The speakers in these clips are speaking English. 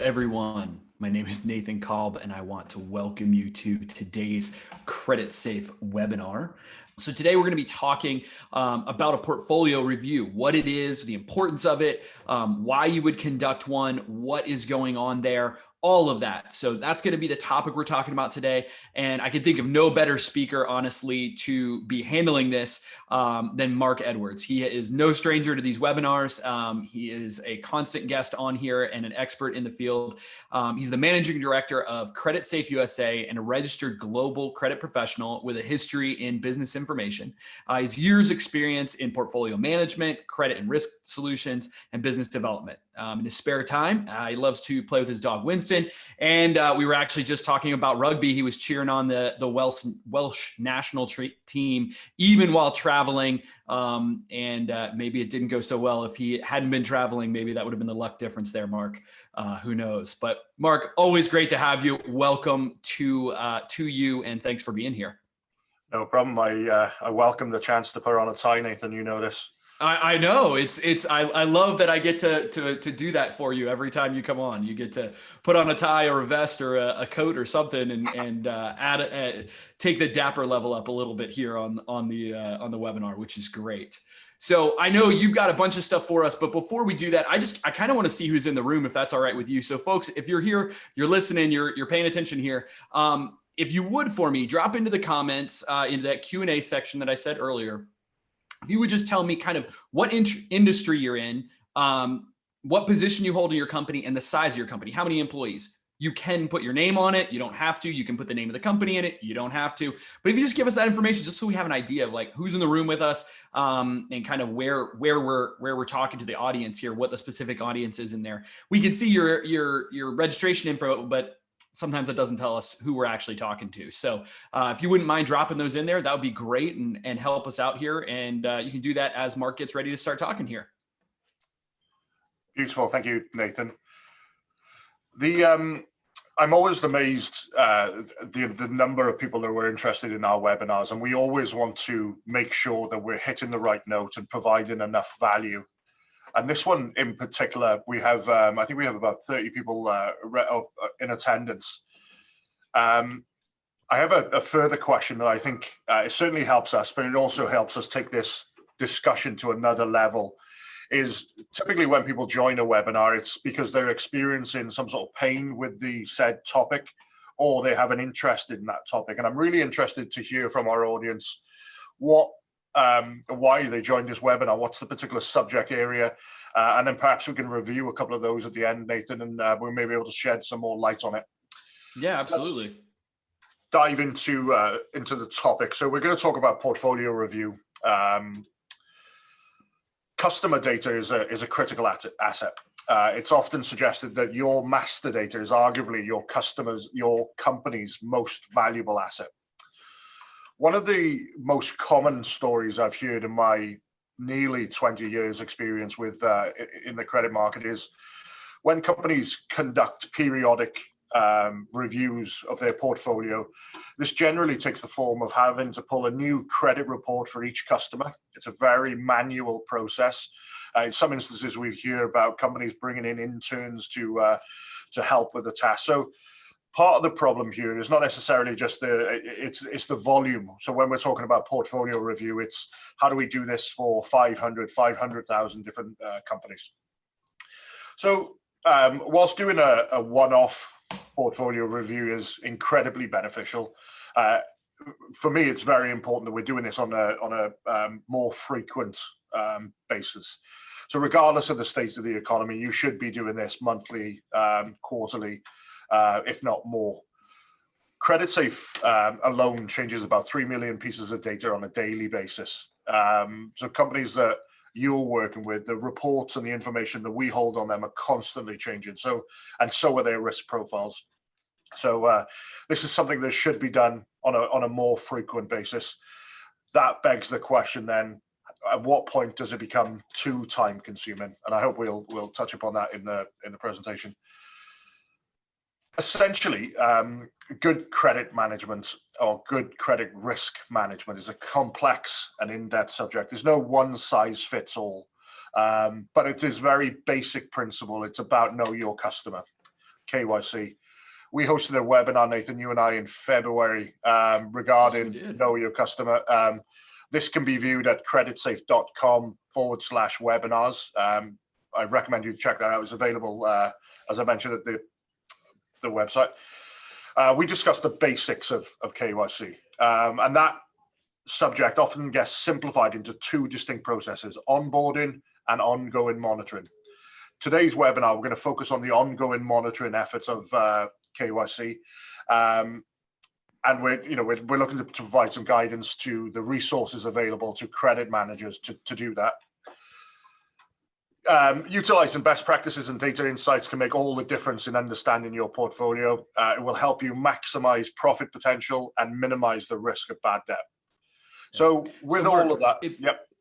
everyone. My name is Nathan Kolb, and I want to welcome you to today's Credit Safe webinar. So today we're going to be talking about a portfolio review, what it is, the importance of it, why you would conduct one, what is going on there, all of that. So that's going to be the topic we're talking about today. And I can think of no better speaker, honestly, to be handling this than Mark Edwards. He is no stranger to these webinars. He is a constant guest on here and an expert in the field. He's the managing director of Credit Safe USA and a registered global credit professional with a history in business information. He has years experience in portfolio management, credit and risk solutions, and business development. In his spare time, he loves to play with his dog Winston. And we were actually just talking about rugby. He was cheering on the Welsh national team, even while traveling. Maybe it didn't go so well. If he hadn't been traveling, maybe that would have been the luck difference there, Mark. Who knows? But Mark, always great to have you. Welcome to you, and thanks for being here. No problem. I welcome the chance to put on a tie, Nathan. You know this. I know I love that I get to do that for you every time you come on. You get to put on a tie or a vest or a coat or something and take the dapper level up a little bit here on the webinar, which is great. So I know you've got a bunch of stuff for us, but before we do that, I kind of want to see who's in the room, if that's all right with you. So folks, if you're here, you're listening, you're paying attention here. If you would, for me, drop into the comments into that Q&A section that I said earlier. If you would just tell me kind of what industry you're in, what position you hold in your company, and the size of your company, how many employees. You can put your name on it. You don't have to. You can put the name of the company in it. You don't have to. But if you just give us that information, just so we have an idea of like who's in the room with us and kind of where we're talking to the audience here, what the specific audience is in there. We can see your registration info, but sometimes it doesn't tell us who we're actually talking to. So if you wouldn't mind dropping those in there, that would be great and help us out here. And you can do that as Mark gets ready to start talking here. Beautiful. Thank you, Nathan. I'm always amazed the number of people that were interested in our webinars, and we always want to make sure that we're hitting the right note and providing enough value. And this one in particular, we have, I think we have about 30 people in attendance. I have a further question that I think it certainly helps us, but it also helps us take this discussion to another level. Is typically when people join a webinar, it's because they're experiencing some sort of pain with the said topic, or they have an interest in that topic. And I'm really interested to hear from our audience why they joined this webinar, what's the particular subject area, and then perhaps we can review a couple of those at the end, Nathan, and we may be able to shed some more light on it. Yeah, absolutely. Let's dive into the topic. So we're going to talk about portfolio review. Customer data is a critical asset. It's often suggested that your master data is arguably your company's most valuable asset. One of the most common stories I've heard in my nearly 20 years experience with in the credit market is when companies conduct periodic reviews of their portfolio, this generally takes the form of having to pull a new credit report for each customer. It's a very manual process. In some instances, we hear about companies bringing in interns to help with the task. So part of the problem here is not necessarily just it's the volume. So when we're talking about portfolio review, it's how do we do this for 500,000 different companies. So whilst doing a one-off portfolio review is incredibly beneficial, for me, it's very important that we're doing this on a more frequent basis. So regardless of the state of the economy, you should be doing this monthly, quarterly, if not more. Credit Safe alone changes about 3 million pieces of data on a daily basis. So companies that you're working with, the reports and the information that we hold on them are constantly changing. So are their risk profiles. So this is something that should be done on a more frequent basis. That begs the question then, at what point does it become too time consuming? And I hope we'll touch upon that in the presentation. Essentially, good credit management or good credit risk management is a complex and in-depth subject. There's no one size fits all, but it is very basic principle. It's about know your customer. KYC. We hosted a webinar, Nathan, you and I, in February regarding Know Your Customer. This can be viewed at creditsafe.com/webinars. I recommend you check that out. It's available, as I mentioned, at the website. We discussed the basics of KYC, and that subject often gets simplified into two distinct processes: onboarding and ongoing monitoring. Today's webinar, we're going to focus on the ongoing monitoring efforts of KYC, and we're looking to provide some guidance to the resources available to credit managers to do that. Utilizing best practices and data insights can make all the difference in understanding your portfolio. It will help you maximize profit potential and minimize the risk of bad debt. So with Mark, all of that,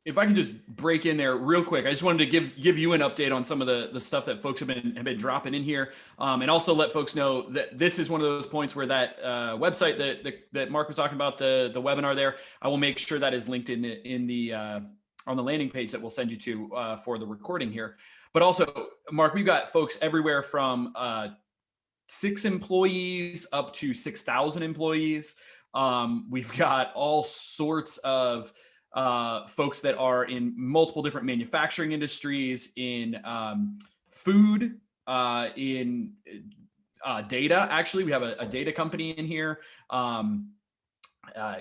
if I can just break in there real quick, I just wanted to give you an update on some of the stuff that folks have been dropping in here, and also let folks know that this is one of those points where that website that Mark was talking about, the webinar there, I will make sure that is linked in the on the landing page that we'll send you to for the recording here. But also, Mark, we've got folks everywhere from 6 employees up to 6,000 employees. We've got all sorts of folks that are in multiple different manufacturing industries, in food, in data. Actually, we have a data company in here,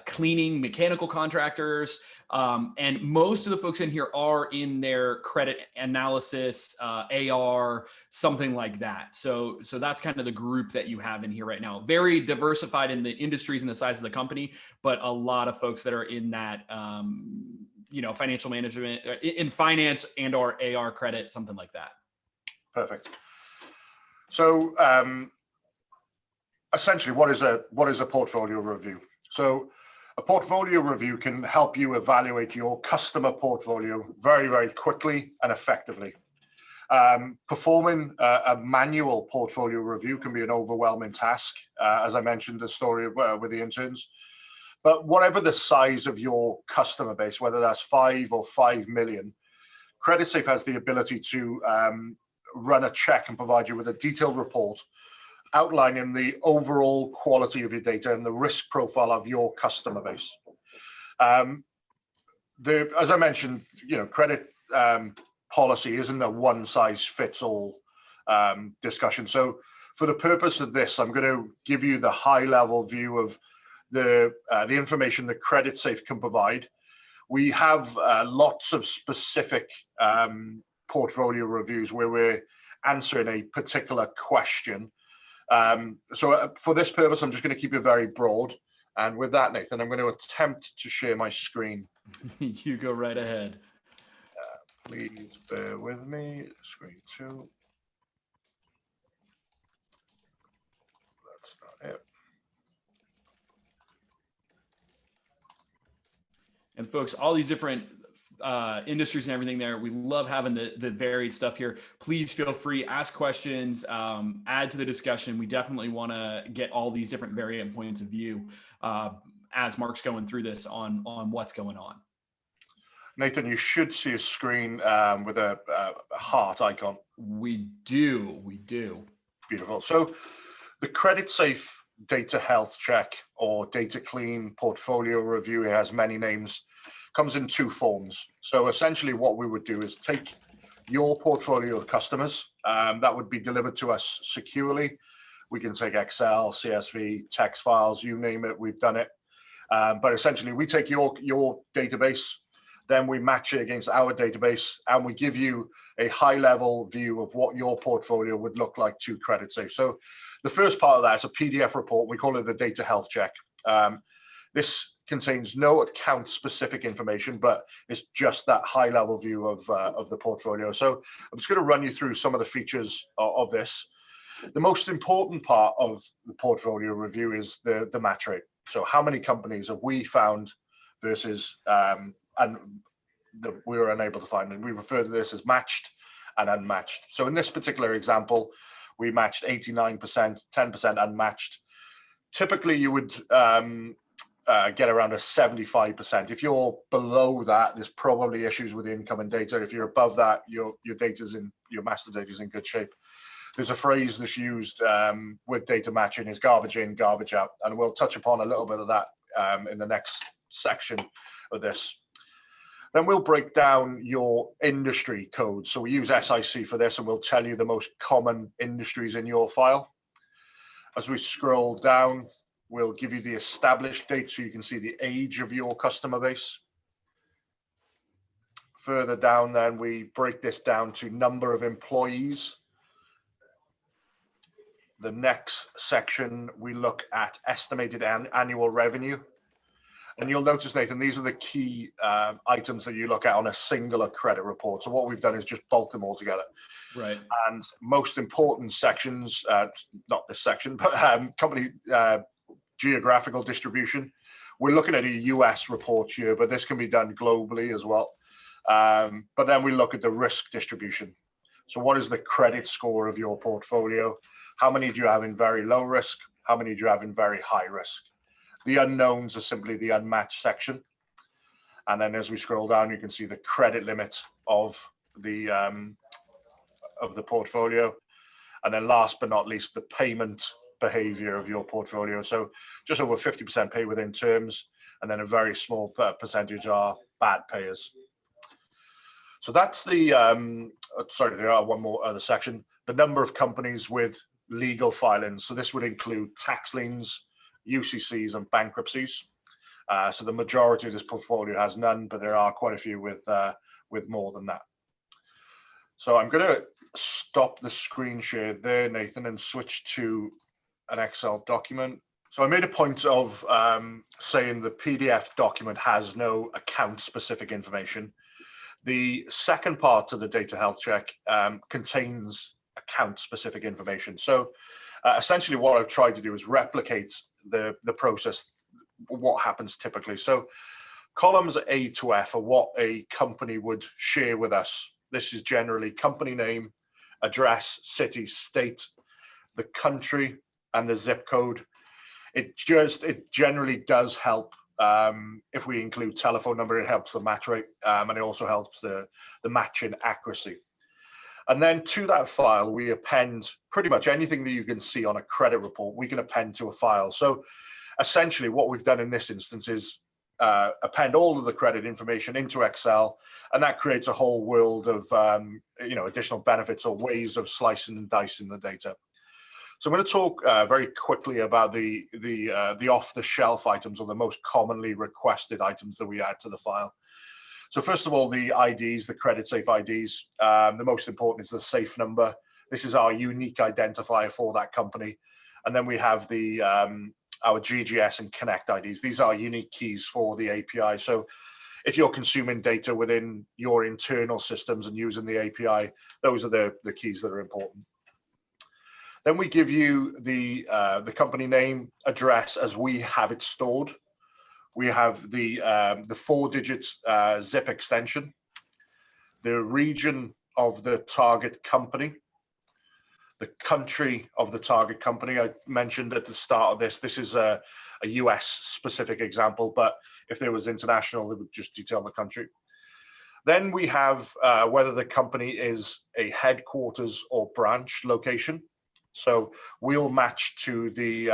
cleaning, mechanical contractors, and most of the folks in here are in their credit analysis, AR, something like that. So that's kind of the group that you have in here right now. Very diversified in the industries and the size of the company, but a lot of folks that are in that, financial management, in finance and or AR credit, something like that. Perfect. So essentially, what is a portfolio review? So a portfolio review can help you evaluate your customer portfolio very, very quickly and effectively. Performing a manual portfolio review can be an overwhelming task, as I mentioned the story with the interns. But whatever the size of your customer base, whether that's 5 or 5 million, CreditSafe has the ability to run a check and provide you with a detailed report outlining the overall quality of your data and the risk profile of your customer base. As I mentioned, credit policy isn't a one-size-fits-all discussion. So for the purpose of this, I'm going to give you the high-level view of the information that CreditSafe can provide. We have lots of specific portfolio reviews where we're answering a particular question. So for this purpose, I'm just going to keep it very broad. And with that, Nathan, I'm going to attempt to share my screen. You go right ahead. Please bear with me. Screen 2. That's not it. And folks, all these different industries and everything there. We love having the varied stuff here. Please feel free, ask questions, add to the discussion. We definitely want to get all these different variant points of view as Mark's going through this on what's going on. Nathan, you should see a screen with a heart icon. We do. Beautiful. So the CreditSafe data health check or data clean portfolio review, it has many names, comes in 2 forms. So essentially what we would do is take your portfolio of customers that would be delivered to us securely. We can take Excel, CSV, text files, you name it, we've done it. But essentially we take your database, then we match it against our database, and we give you a high-level view of what your portfolio would look like to CreditSafe. So the first part of that is a PDF report. We call it the data health check. This contains no account-specific information, but it's just that high-level view of the portfolio. So I'm just going to run you through some of the features of this. The most important part of the portfolio review is the match rate. So how many companies have we found versus and that we were unable to find, and we refer to this as matched and unmatched. So in this particular example, we matched 89%, 10% unmatched. Typically, you would get around a 75%. If you're below that, there's probably issues with the incoming data. If you're above that, your master data is in good shape. there's a phrase that's used with data matching is garbage in, garbage out. And we'll touch upon a little bit of that in the next section of this. Then we'll break down your industry code. So we use SIC for this, and we'll tell you the most common industries in your file. As we scroll down, we'll give you the established date so you can see the age of your customer base. Further down, then we break this down to number of employees. The next section, we look at estimated annual revenue. And you'll notice, Nathan, these are the key items that you look at on a singular credit report. So what we've done is just bulk them all together. Right. And most important sections, not this section, but company geographical distribution. We're looking at a US report here, but this can be done globally as well. But then we look at the risk distribution. So what is the credit score of your portfolio? How many do you have in very low risk? How many do you have in very high risk? The unknowns are simply the unmatched section. And then as we scroll down, you can see the credit limit of the portfolio. And then last but not least, the payment behavior of your portfolio. So just over 50% pay within terms, and then a very small percentage are bad payers. So that's the, sorry, there are one more other section, the number of companies with legal filings. So this would include tax liens, UCCs, and bankruptcies. So the majority of this portfolio has none, but there are quite a few with more than that. So I'm going to stop the screen share there, Nathan, and switch to an Excel document. So I made a point of saying the PDF document has no account-specific information. The second part of the data health check contains account-specific information. So essentially what I've tried to do is replicate the process, what happens typically. So columns A to F are what a company would share with us. This is generally company name, address, city, state, the country, and the zip code. It generally does help. If we include telephone number, it helps the match rate, and it also helps the matching accuracy. And then to that file, we append pretty much anything that you can see on a credit report, we can append to a file. So essentially what we've done in this instance is append all of the credit information into Excel, and that creates a whole world of additional benefits or ways of slicing and dicing the data. So I'm going to talk very quickly about the off-the-shelf items, or the most commonly requested items that we add to the file. So first of all, the IDs, the credit safe IDs. The most important is the safe number. This is our unique identifier for that company. And then we have the our GGS and Connect IDs. These are unique keys for the API. So if you're consuming data within your internal systems and using the API, those are the keys that are important. Then we give you the company name, address as we have it stored. We have the 4-digit zip extension, the region of the target company, the country of the target company. I mentioned at the start of this is a US specific example, but if there was international, it would just detail the country. Then we have whether the company is a headquarters or branch location. So we'll match to the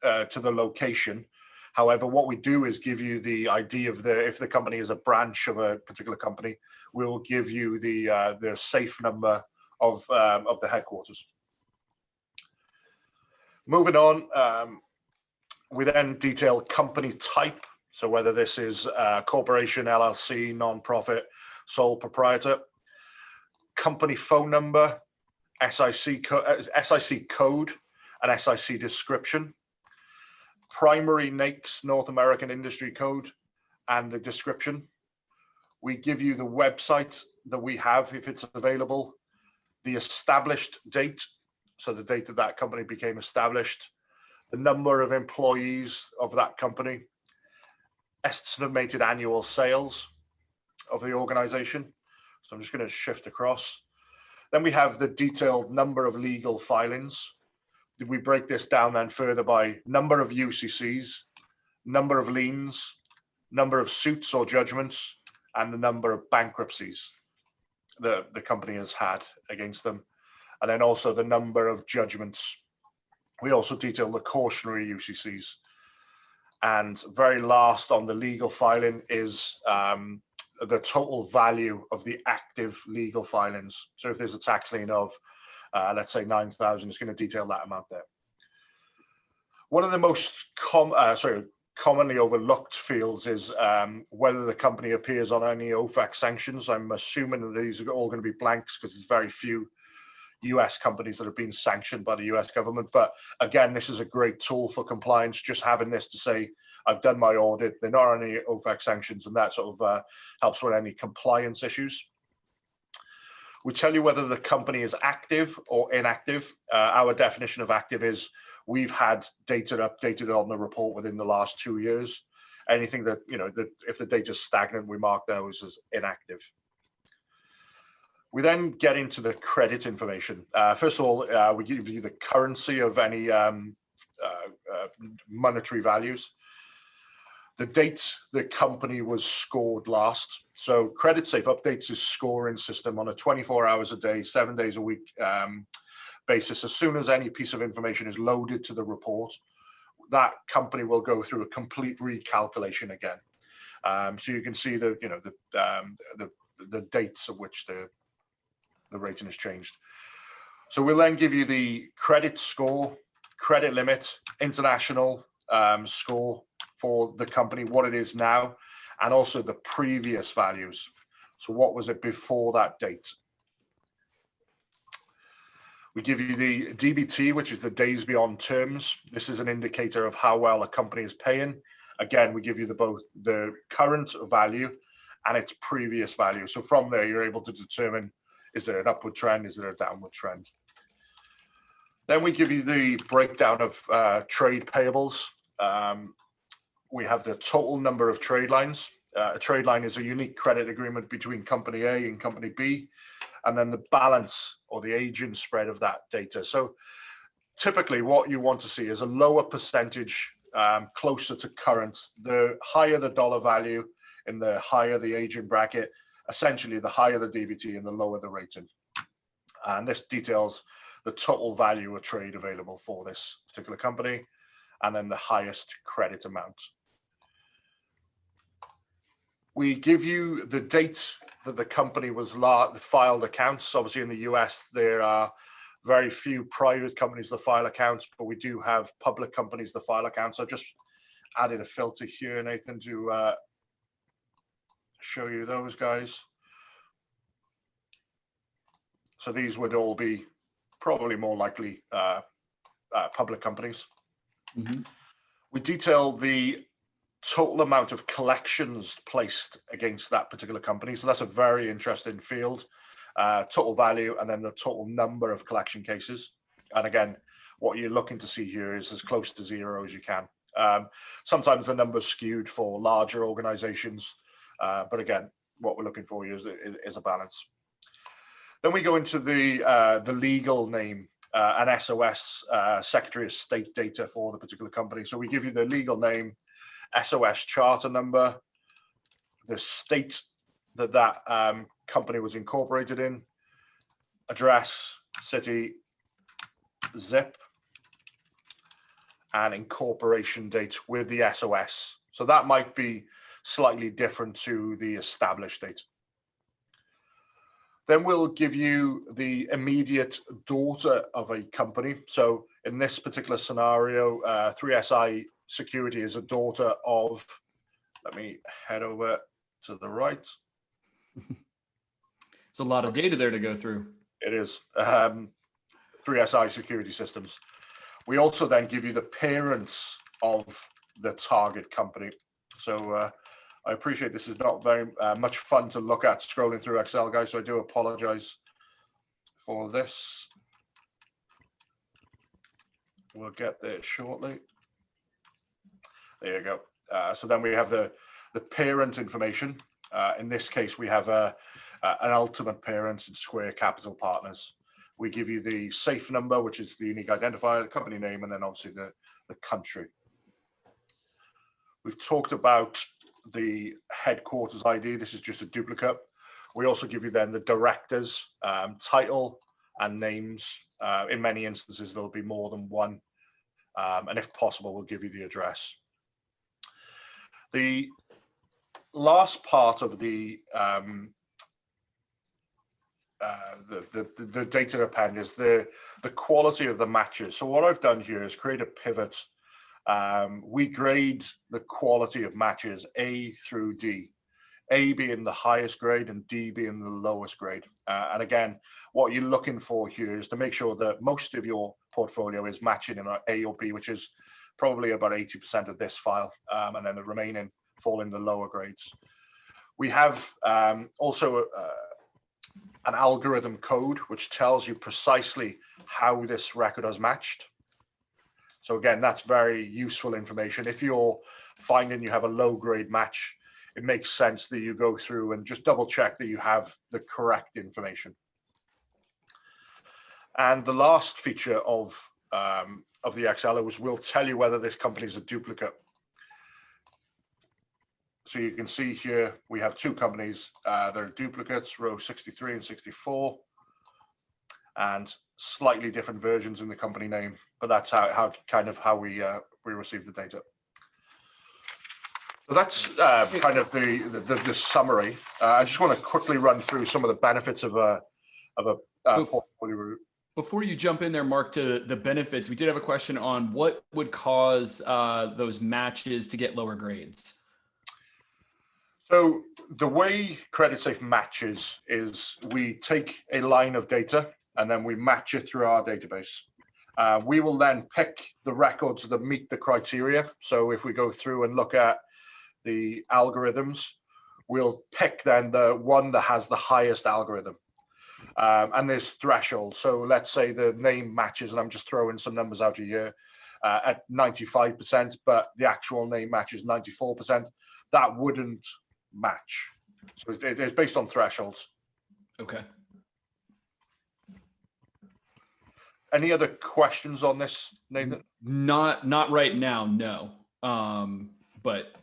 location. However, what we do is give you the ID of if the company is a branch of a particular company, we'll give you the safe number of the headquarters. Moving on, we then detail company type. So whether this is corporation, LLC, non-profit, sole proprietor, company phone number, SIC code, and SIC description, primary NAICS, North American Industry Code, and the description. We give you the website that we have, if it's available, the established date, so the date that company became established, the number of employees of that company, estimated annual sales of the organization. So I'm just going to shift across. Then we have the detailed number of legal filings. We break this down then further by number of UCCs, number of liens, number of suits or judgments, and the number of bankruptcies the company has had against them. and then also the number of judgments. We also detail the cautionary UCCs. And very last on the legal filing is the total value of the active legal filings. So if there's a tax lien of, let's say 9,000, it's going to detail that amount there. One of the most commonly overlooked fields is whether the company appears on any OFAC sanctions. I'm assuming that these are all going to be blanks because there's very few US companies that have been sanctioned by the US government. But again, this is a great tool for compliance, just having this to say, I've done my audit, they're not on any OFAC sanctions, and that sort of helps with any compliance issues. We tell you whether the company is active or inactive. Our definition of active is we've had data updated on the report within the last 2 years. Anything that, if the data is stagnant, we mark those as inactive. We then get into the credit information. First of all, we give you the currency of any monetary values, the date the company was scored last. So CreditSafe updates its scoring system on a 24 hours a day, 7 days a week basis. As soon as any piece of information is loaded to the report, that company will go through a complete recalculation again. So you can see the dates at which the rating has changed. So we'll then give you the credit score, credit limit, international score for the company, what it is now, and also the previous values. So what was it before that date? We give you the DBT, which is the days beyond terms. This is an indicator of how well a company is paying. Again, we give you both the current value and its previous value. So from there, you're able to determine, is there an upward trend? Is there a downward trend? Then we give you the breakdown of trade payables. We have the total number of trade lines. A trade line is a unique credit agreement between company A and company B, and then the balance or the aging spread of that data. So typically what you want to see is a lower percentage closer to current. The higher the dollar value and the higher the aging bracket, essentially the higher the DBT and the lower the rating. And this details the total value of trade available for this particular company, and then the highest credit amount. We give you the date that the company was filed accounts. Obviously in the US, there are very few private companies that file accounts, but we do have public companies that file accounts. I've just added a filter here, Nathan, to show you those guys. So these would all be probably more likely public companies. Mm-hmm. We detail the total amount of collections placed against that particular company. So that's a very interesting field. Total value and then the total number of collection cases. And again, what you're looking to see here is as close to zero as you can. Sometimes the number's skewed for larger organizations, but again, what we're looking for here is a balance. Then we go into the legal name, an SOS, Secretary of State data for the particular company. So we give you the legal name, SOS charter number, the state that company was incorporated in, address, city, zip, and incorporation date with the SOS. So that might be slightly different to the established date. Then we'll give you the immediate daughter of a company. So in this particular scenario, 3SI Security is a daughter of, let me head over to the right. There's a lot of data there to go through. It is 3SI Security Systems. We also then give you the parents of the target company. So I appreciate this is not very much fun to look at scrolling through Excel, guys, so I do apologize for this. We'll get there shortly. There you go. So then we have the parent information. In this case, we have an ultimate parent in Square Capital Partners. We give you the safe number, which is the unique identifier, the company name, and then obviously the country. We've talked about the headquarters ID. This is just a duplicate. We also give you then the director's title and names. In many instances, there'll be more than one. And if possible, we'll give you the address. The last part of the data append is the quality of the matches. So what I've done here is create a pivot. We grade the quality of matches A through D, A being the highest grade and D being the lowest grade. And again, what you're looking for here is to make sure that most of your portfolio is matching in A or B, which is probably about 80% of this file, and then the remaining fall in the lower grades. We have also an algorithm code which tells you precisely how this record has matched. So again, that's very useful information. If you're finding you have a low grade match, it makes sense that you go through and just double check that you have the correct information. And the last feature of the Excel will tell you whether this company is a duplicate. So you can see here, we have two companies, they're duplicates, row 63 and 64, and slightly different versions in the company name, but that's how we receive the data. So that's kind of the summary. I just want to quickly run through some of the benefits of a portfolio. Before you jump in there, Mark, to the benefits, we did have a question on what would cause those matches to get lower grades. So the way CreditSafe matches is we take a line of data and then we match it through our database. We will then pick the records that meet the criteria. So if we go through and look at the algorithms, we'll pick then the one that has the highest algorithm. And there's thresholds. So let's say the name matches, and I'm just throwing some numbers out here, at 95%, but the actual name matches 94%. That wouldn't match. So it's based on thresholds. Okay. Any other questions on this, Nathan? Not right now, no. But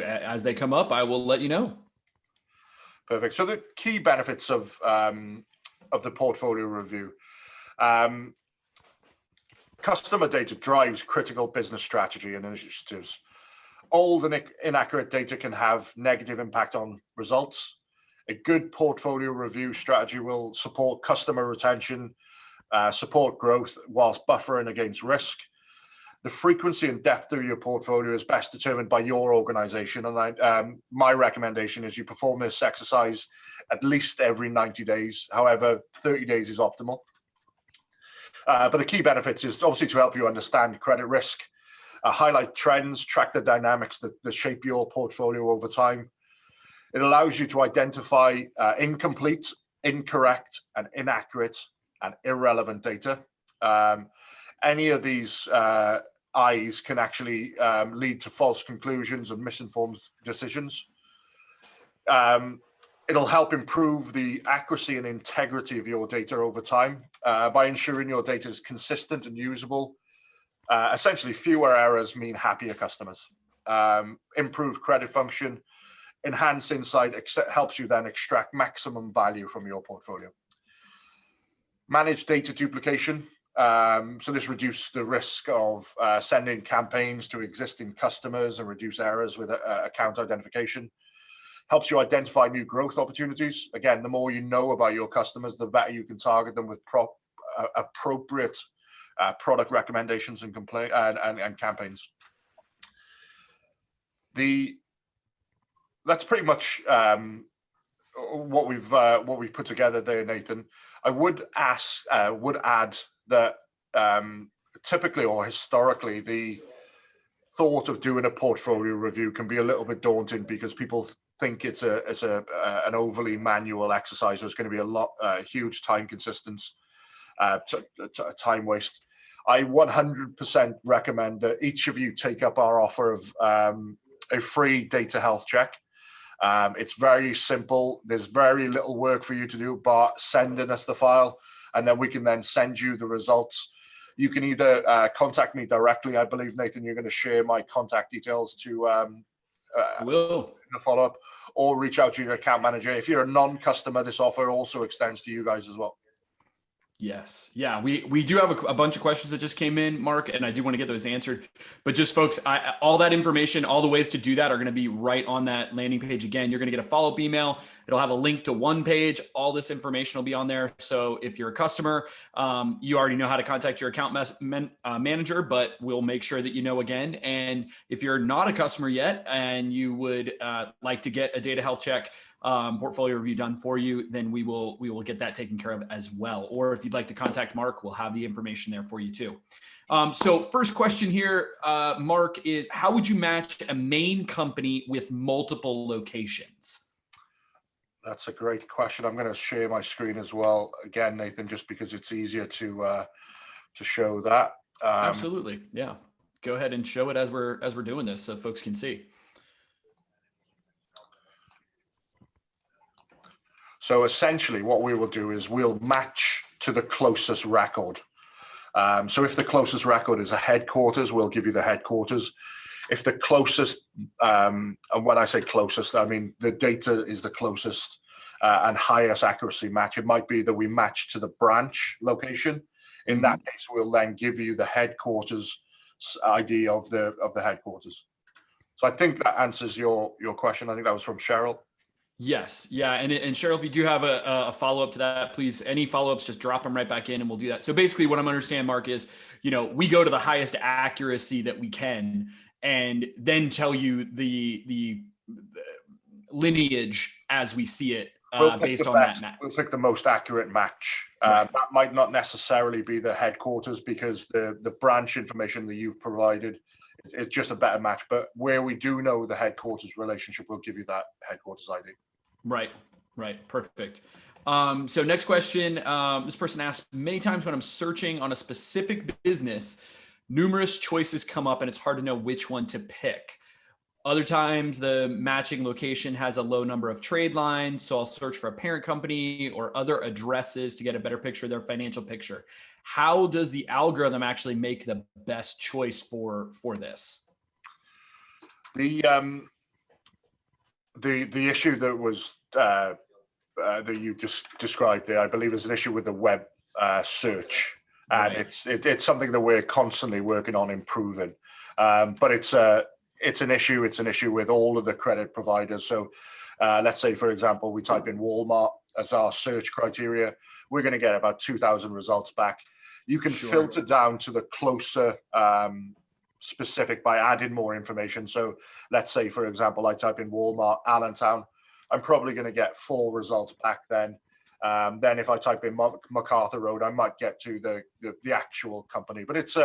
as they come up, I will let you know. Perfect. So the key benefits of the portfolio review. Customer data drives critical business strategy and initiatives. Old and inaccurate data can have negative impact on results. A good portfolio review strategy will support customer retention, support growth whilst buffering against risk. The frequency and depth of your portfolio is best determined by your organization. And my recommendation is you perform this exercise at least every 90 days. However, 30 days is optimal. But the key benefits is obviously to help you understand credit risk, highlight trends, track the dynamics that shape your portfolio over time. It allows you to identify incomplete, incorrect, and inaccurate and irrelevant data. Any of these I's can actually lead to false conclusions and misinformed decisions. It'll help improve the accuracy and integrity of your data over time by ensuring your data is consistent and usable. Essentially, fewer errors mean happier customers. Improved credit function, enhanced insight helps you then extract maximum value from your portfolio. Manage data duplication. So this reduces the risk of sending campaigns to existing customers and reduce errors with account identification. Helps you identify new growth opportunities. Again, the more you know about your customers, the better you can target them with appropriate product recommendations and campaigns. That's pretty much what we've put together there, Nathan. I would add that typically or historically, the thought of doing a portfolio review can be a little bit daunting because people think it's an overly manual exercise. There's going to be a huge time time waste. I 100% recommend that each of you take up our offer of a free data health check. It's very simple. There's very little work for you to do, but sending us the file, and then we can then send you the results. You can either contact me directly. I believe, Nathan, you're going to share my contact details to the follow-up, or reach out to your account manager. If you're a non-customer, this offer also extends to you guys as well. Yes. Yeah. We do have a bunch of questions that just came in, Mark, and I do want to get those answered. But just folks, all that information, all the ways to do that are going to be right on that landing page. Again, you're going to get a follow-up email. It'll have a link to one page. All this information will be on there. So if you're a customer, you already know how to contact your account manager, but we'll make sure that you know again. And if you're not a customer yet and you would like to get a data health check, portfolio review done for you, then we will get that taken care of as well. Or if you'd like to contact Mark, we'll have the information there for you too. So first question here, Mark, is how would you match a main company with multiple locations? That's a great question. I'm going to share my screen as well again, Nathan, just because it's easier to show that. Absolutely, yeah. Go ahead and show it as we're doing this, so folks can see. So essentially, what we will do is we'll match to the closest record. So if the closest record is a headquarters, we'll give you the headquarters. If the closest, and when I say closest, I mean the data is the closest and highest accuracy match. It might be that we match to the branch location. In that case, we'll then give you the headquarters ID of the headquarters. So I think that answers your question. I think that was from Cheryl. Yes. Yeah. And Cheryl, if you do have a follow-up to that, please, any follow-ups, just drop them right back in and we'll do that. So basically what I'm understanding, Mark, is, we go to the highest accuracy that we can and then tell you the lineage as we see it based on that match. We'll pick the most accurate match. Right. That might not necessarily be the headquarters because the branch information that you've provided, it's just a better match. But where we do know the headquarters relationship, we'll give you that headquarters ID. Right. Perfect. So next question, this person asked, many times when I'm searching on a specific business, numerous choices come up and it's hard to know which one to pick. Other times the matching location has a low number of trade lines. So I'll search for a parent company or other addresses to get a better picture of their financial picture. How does the algorithm actually make the best choice for this? The issue that was that you just described there, I believe, is an issue with the web search, and right. it's something that we're constantly working on improving. But it's an issue. It's an issue with all of the credit providers. So let's say, for example, we type in Walmart as our search criteria. We're going to get about 2,000 results back. You can filter down to the closer specific by adding more information. So let's say, for example, I type in Walmart, Allentown. I'm probably going to get 4 results back then. Then if I type in MacArthur Road, I might get to the actual company. But it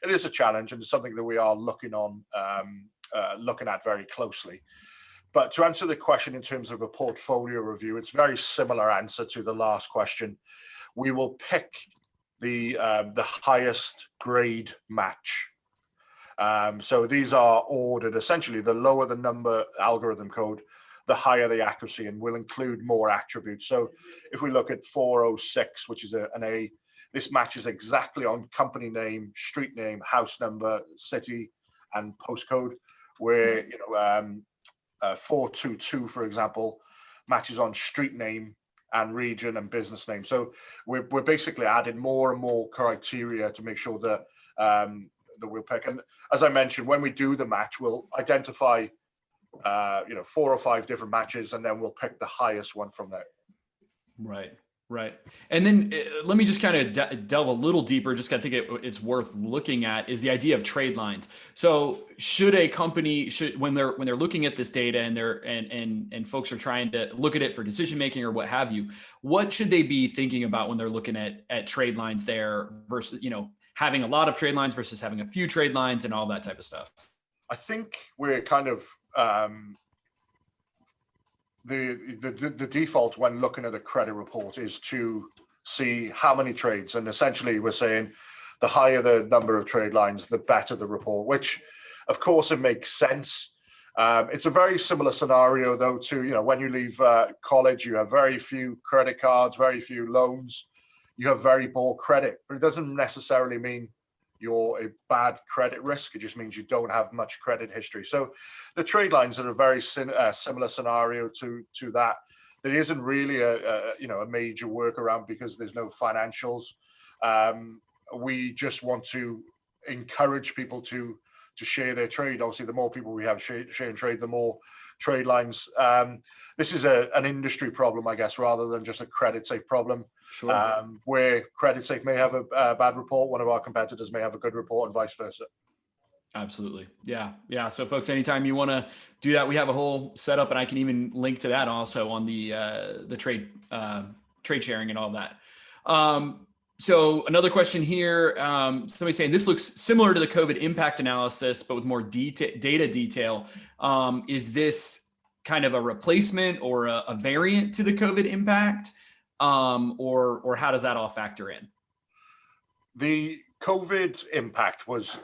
is a challenge and it's something that we are looking at very closely. But to answer the question in terms of a portfolio review, it's very similar answer to the last question. We will pick the highest grade match. So these are ordered. Essentially, the lower the number algorithm code, the higher the accuracy, and we'll include more attributes. So if we look at 406, which is an A, this matches exactly on company name, street name, house number, city, and postcode, where 422, for example, matches on street name and region and business name. So we're basically adding more and more criteria to make sure that that we'll pick. And as I mentioned, when we do the match, we'll identify 4 or 5 different matches, and then we'll pick the highest one from there. Right. And then let me just kind of delve a little deeper. Just I think it's worth looking at is the idea of trade lines. So should a company when they're looking at this data and and folks are trying to look at it for decision making or what have you, what should they be thinking about when they're looking at trade lines there versus having a lot of trade lines versus having a few trade lines and all that type of stuff? I think we're kind of the default when looking at a credit report is to see how many trades, and essentially we're saying the higher the number of trade lines, the better the report, which of course it makes sense. It's a very similar scenario though to when you leave college, you have very few credit cards, very few loans, you have very poor credit, but it doesn't necessarily mean you're a bad credit risk. It just means you don't have much credit history. So the trade lines are a very similar scenario to that. there isn't really a major workaround because there's no financials. We just want to encourage people to share their trade. Obviously, the more people we have sharing trade, the more trade lines. This is an industry problem, I guess, rather than just a credit safe problem. Sure. Where credit safe may have a bad report, one of our competitors may have a good report, and vice versa. Absolutely. Yeah. So folks, anytime you want to do that, we have a whole setup, and I can even link to that also on the trade sharing and all that. So another question here, somebody saying this looks similar to the COVID impact analysis, but with more data detail. Is this kind of a replacement or a variant to the COVID impact? Or how does that all factor in? The COVID impact was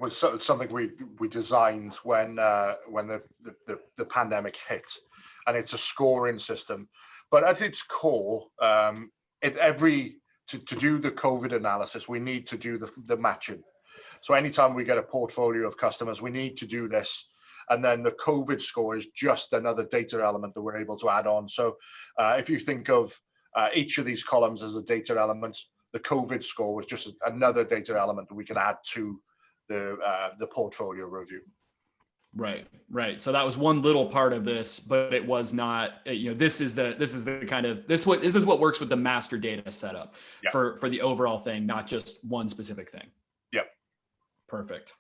something we designed when the pandemic hit, and it's a scoring system. But at its core, to do the COVID analysis, we need to do the matching. So anytime we get a portfolio of customers, we need to do this. And then the COVID score is just another data element that we're able to add on. So if you think of each of these columns as a data element, the COVID score was just another data element that we can add to the portfolio review. Right. So that was one little part of this, but it was not. This is the kind of this is what works with the master data setup for the overall thing, not just one specific thing. Yep. Perfect.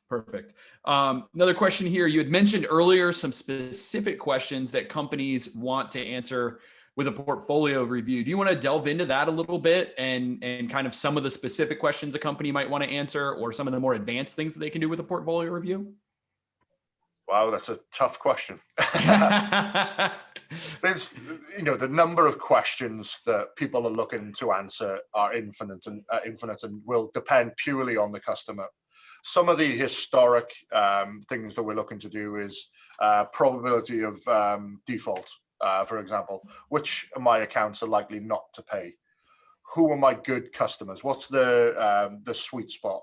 Another question here. You had mentioned earlier some specific questions that companies want to answer with a portfolio review. Do you want to delve into that a little bit and kind of some of the specific questions a company might want to answer, or some of the more advanced things that they can do with a portfolio review? Wow, that's a tough question. There's, the number of questions that people are looking to answer are infinite and will depend purely on the customer. Some of the historic things that we're looking to do is probability of default, for example. Which of my accounts are likely not to pay? Who are my good customers? What's the sweet spot?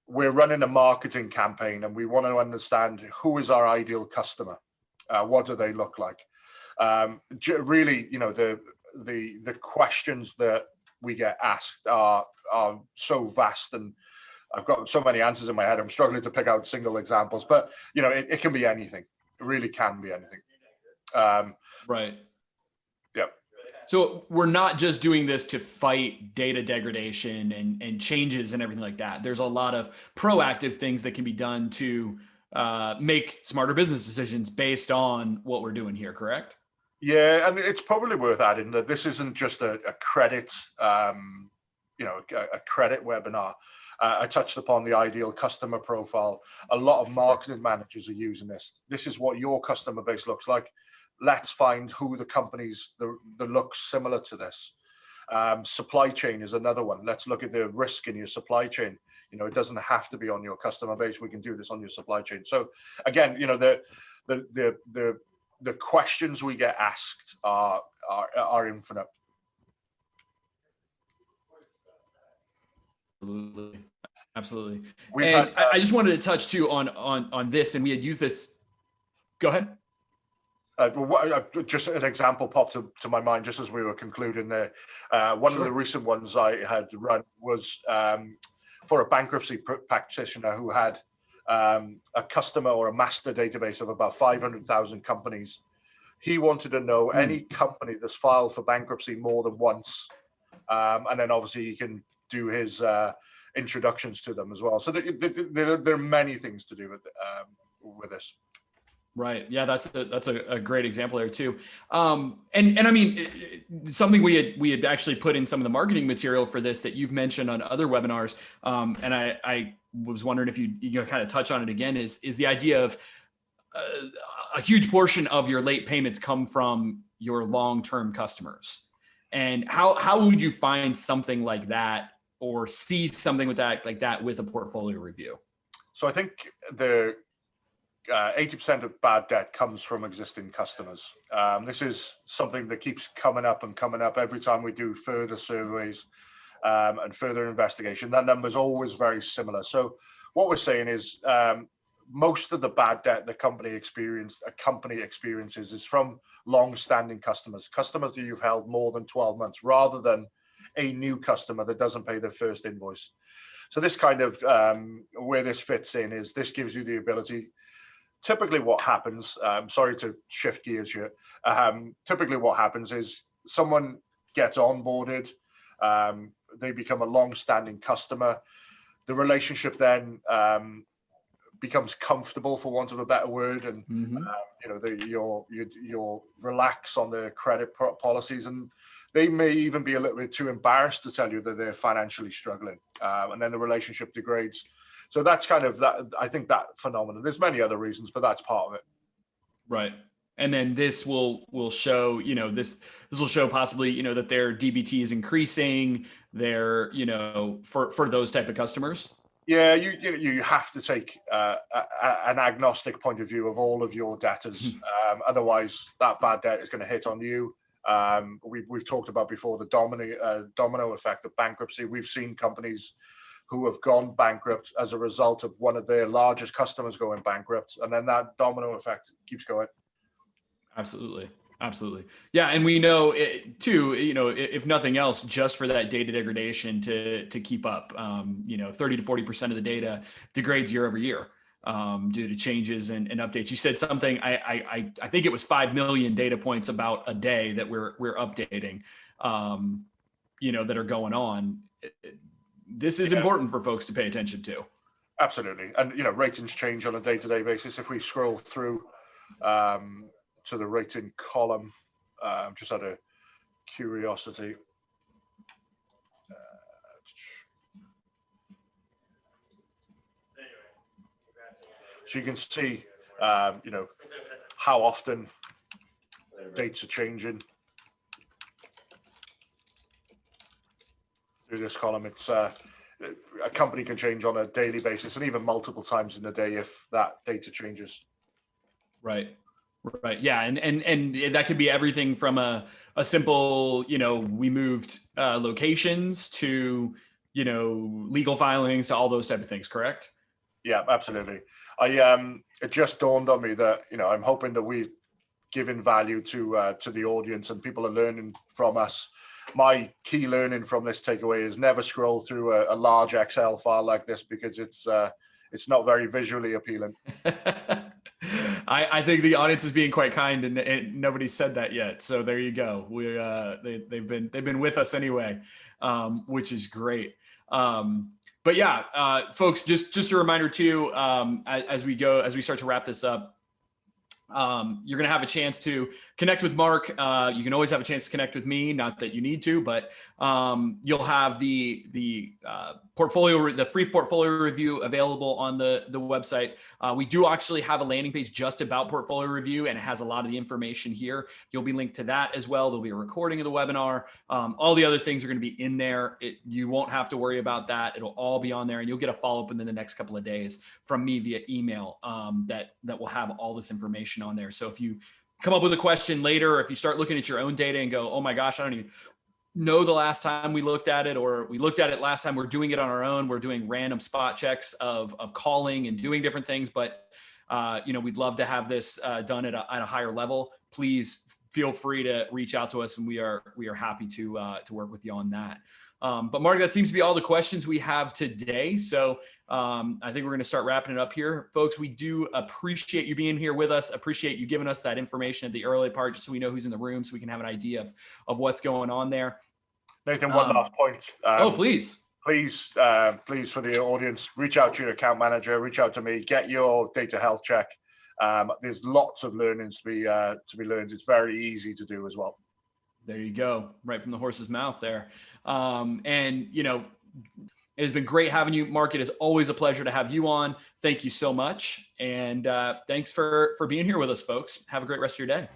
We're running a marketing campaign, and we want to understand who is our ideal customer. What do they look like? Really, the questions that we get asked are so vast, and I've got so many answers in my head. I'm struggling to pick out single examples, but it can be anything. It really can be anything. Right. Yeah. So we're not just doing this to fight data degradation and changes and everything like that. There's a lot of proactive things that can be done to make smarter business decisions based on what we're doing here, correct? Yeah, and it's probably worth adding that this isn't just a credit, a credit webinar. I touched upon the ideal customer profile. A lot of marketing managers are using this. This is what your customer base looks like. Let's find who the companies that look similar to this. Supply chain is another one. Let's look at the risk in your supply chain. It doesn't have to be on your customer base. We can do this on your supply chain. So again, the questions we get asked are infinite. Absolutely. I just wanted to touch too on this, and we had used this. Go ahead. Just an example popped to my mind just as we were concluding there. One of the recent ones I had run was for a bankruptcy practitioner who had a customer or a master database of about 500,000 companies. He wanted to know any company that's filed for bankruptcy more than once, and then obviously he can do his introductions to them as well. So there are many things to do with this. Right. Yeah, that's a great example there too. And I mean, something we had actually put in some of the marketing material for this that you've mentioned on other webinars. And I was wondering if you kind of touch on it again, is the idea of a huge portion of your late payments come from your long-term customers. And how would you find something like that, or see something with that like that with a portfolio review? So I think the 80% of bad debt comes from existing customers. This is something that keeps coming up every time we do further surveys and further investigation. That number is always very similar. So what we're saying is most of the bad debt a company experiences is from long-standing customers that you've held more than 12 months, rather than a new customer that doesn't pay their first invoice. So this kind of where this fits in is this gives you the ability. Typically what happens, sorry to shift gears here, typically what happens is someone gets onboarded, they become a long-standing customer. The relationship then becomes comfortable, for want of a better word, and you're relax on their credit policies, and they may even be a little bit too embarrassed to tell you that they're financially struggling, and then the relationship degrades. So that's kind of that. I think that phenomenon. There's many other reasons, but that's part of it. Right. And then this will show, this will show possibly, that their DBT is increasing, their, for those type of customers. Yeah, you have to take an agnostic point of view of all of your debtors. Otherwise, that bad debt is going to hit on you. We've talked about before the domino effect of bankruptcy. We've seen companies who have gone bankrupt as a result of one of their largest customers going bankrupt, and then that domino effect keeps going. Absolutely. Absolutely. Yeah. And we know it too, if nothing else, just for that data degradation to keep up, 30 to 40% of the data degrades year over year due to changes and updates. You said something, I think it was 5 million data points about a day that we're updating, that are going on. This is important for folks to pay attention to. Absolutely. And, ratings change on a day-to-day basis. If we scroll through, to the rating column, just out of curiosity. So you can see, how often dates are changing. Through this column, it's a company can change on a daily basis and even multiple times in a day if that data changes. Right. Right. Yeah. And that could be everything from a simple, we moved locations to, legal filings to all those type of things. Correct? Yeah, absolutely. It just dawned on me that, I'm hoping that we've given value to the audience and people are learning from us. My key learning from this takeaway is never scroll through a large Excel file like this, because it's not very visually appealing. I think the audience is being quite kind, and nobody said that yet. So there you go. They've been with us anyway, which is great. But yeah, folks, just a reminder too, as we start to wrap this up, you're going to have a chance to connect with Mark. You can always have a chance to connect with me, not that you need to, but you'll have the free portfolio review available on the website. We do actually have a landing page just about portfolio review, and it has a lot of the information here. You'll be linked to that as well. There'll be a recording of the webinar. All the other things are going to be in there. You won't have to worry about that. It'll all be on there, and you'll get a follow-up within the next couple of days from me via email that will have all this information on there. So if you come up with a question later, or if you start looking at your own data and go, oh my gosh, I don't even know the last time we looked at it, or we looked at it last time, we're doing it on our own. We're doing random spot checks of calling and doing different things, but we'd love to have this done at a higher level. Please feel free to reach out to us, and we are happy to work with you on that. But Mark, that seems to be all the questions we have today. So I think we're going to start wrapping it up here. Folks, we do appreciate you being here with us. Appreciate you giving us that information at the early part, just so we know who's in the room, so we can have an idea of what's going on there. Nathan, one last point. Please, for the audience, reach out to your account manager, reach out to me, get your data health check. There's lots of learnings to be learned. It's very easy to do as well. There you go, right from the horse's mouth there. And it has been great having you, Mark. It is always a pleasure to have you on. Thank you so much. And thanks for being here with us, folks. Have a great rest of your day.